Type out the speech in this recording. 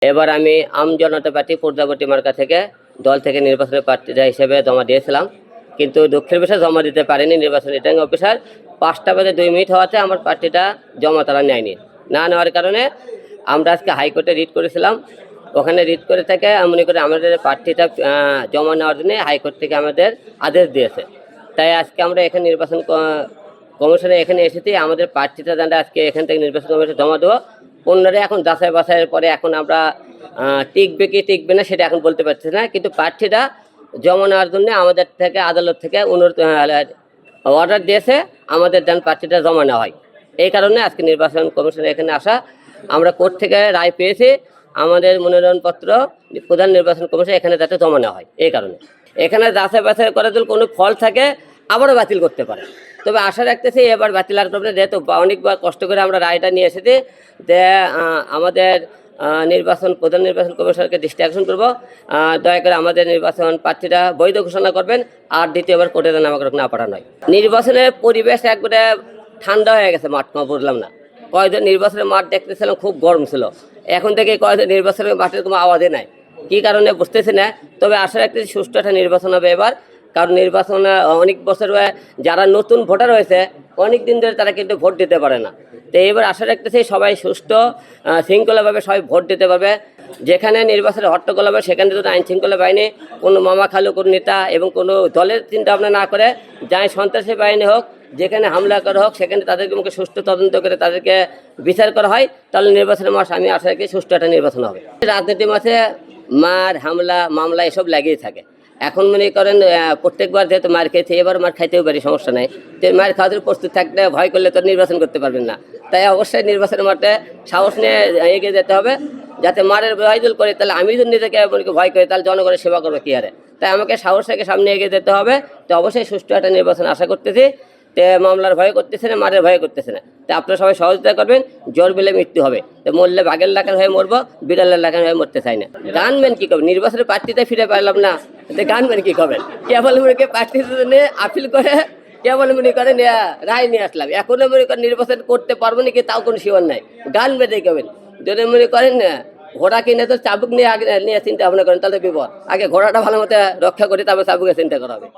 এবার আমি জনতা পার্টি প্রজাপতি মার্কা থেকে দল থেকে নির্বাচনের প্রার্থীরা হিসেবে জমা দিয়েছিলাম, কিন্তু দুঃখের বিষয়ে জমা দিতে পারিনি। নির্বাচন রিটার্নিং অফিসার 5টা বেজে 2 মিনিট হওয়াতে আমার প্রার্থীটা জমা তারা নেয়নি। না নেওয়ার কারণে আমরা আজকে হাইকোর্টে রিট করেছিলাম। ওখানে রিট করে থেকে মনে করি আমাদের প্রার্থীটা জমা নেওয়ার জন্য হাইকোর্ট থেকে আমাদের আদেশ দিয়েছে। তাই আজকে আমরা এখানে নির্বাচন কমিশনে এখানে এসেছি। আমাদের প্রার্থীটা জানতে আজকে এখান থেকে নির্বাচন কমিশনে জমা দেবো। অন্যরা এখন যাচাই বাছাইয়ের পরে এখন আমরা টিকবে কি টিকবে না সেটা এখন বলতে পারছি না, কিন্তু প্রার্থীটা জমা নেওয়ার জন্য আমাদের থেকে আদালত থেকে অর্ডার দিয়েছে আমাদের যেন প্রার্থীটা জমা নেওয়া হয়। এই কারণে আজকে নির্বাচন কমিশনে এখানে আসা। আমরা কোর্ট থেকে রায় পেয়েছি আমাদের মনোনয়নপত্র প্রধান নির্বাচন কমিশন এখানে যাতে জমা নেওয়া হয়। এই কারণে এখানে যাচাই বাছাই করার জন্য কোনো ফল থাকে আবারও বাতিল করতে পারে। তবে আশা রাখতেছি এবার বাতিল আর করবে না, যেহেতু অনেকবার কষ্ট করে আমরা রায়টা নিয়ে এসেছি। যে আমাদের প্রধান নির্বাচন কমিশনকে দৃষ্টি আকর্ষণ করবো, দয়া করে আমাদের নির্বাচন প্রার্থীরা বৈধ ঘোষণা করবেন আর দ্বিতীয়বার কোর্টে যেন আমাকে না পাঠানো হয়। নির্বাচনের পরিবেশ একবারে ঠান্ডা হয়ে গেছে, মাঠ বুঝলাম না। কয়েকজন নির্বাচনের মাঠ দেখতেছিলাম খুব গরম ছিল, এখন থেকে কয়েকজন নির্বাচনের মাঠের কোনো আওয়াজে নাই, কী কারণে বুঝতেছি না। তবে আশা রাখতেছি সুষ্ঠু একটা নির্বাচন হবে এবার, কারণ নির্বাচন অনেক বছর যারা নতুন ভোটার হয়েছে অনেক দিন ধরে তারা কিন্তু ভোট দিতে পারে না। তো এবার আশা রাখতেছি সবাই সুষ্ঠু শৃঙ্খলাভাবে সবাই ভোট দিতে পারবে। যেখানে নির্বাচনের হট্টগোল হবে সেখানে যদি আইন শৃঙ্খলা বাহিনী কোনো মামা খালু কোনো নেতা এবং কোনো দলের চিন্তা ভাবনা না করে, যাই সন্ত্রাসী বাহিনী হোক, যেখানে হামলা করা হোক, সেখানে তাদেরকে মুখে সুষ্ঠু তদন্ত করে তাদেরকে বিচার করা হয়, তাহলে নির্বাচনের মাস আমি আশা রাখি সুষ্ঠু একটা নির্বাচন হবে। রাজনীতির মাঝে মার হামলা মামলা এসব লেগেই থাকে। এখন মনে করেন প্রত্যেকবার যেহেতু মার খেয়েছে, এবার মার খাইতেও পারি, সমস্যা নাই। তো মার খাওয়ার প্রস্তুত থাকলে ভয় করলে তো নির্বাচন করতে পারবেন না। তাই অবশ্যই নির্বাচনের মাঠে সাহস নিয়ে এগিয়ে যেতে হবে, যাতে মারের ভয় দূর করে। তাহলে আমি যদি নিজেকে ভয় করি তাহলে জনগণের সেবা করবো কী হারে। তাই আমাকে সাহস রেখে সামনে এগিয়ে যেতে হবে। তো অবশ্যই সুষ্ঠু একটা নির্বাচন আশা করতেছি। তো মামলার ভয় করতেছে না, মারের ভয় করতেছে না। তো আপনারা সবাই সহযোগিতা করবেন। জ্বর বিলে মৃত্যু হবে, তো মরলে বাঘের লাখান হয়ে মরবো, বিড়ালের লাখান হয়ে মরতে চাই না। গানবেন কী করবেন, নির্বাচনের প্রার্থীতে ফিরে পারলাম না, তো গানবেন কী করবেন? কেবল মনে প্রার্থীর জন্য আপিল করে কেবল মনে করেন রায় নিয়ে আসলাম, এখনো মনে করেন নির্বাচন করতে পারবো নাকি তাও কোনো শিওর নাই। গান বেঁধে করবেন যদি মনে করেন ঘোড়া কিনে তো চাবুক নিয়ে আগে নিয়ে চিন্তা ভাবনা করেন, তাহলে বিপদ। আগে ঘোড়াটা ভালো মতো রক্ষা করে তারপর চাবুকে চিন্তা করা হবে।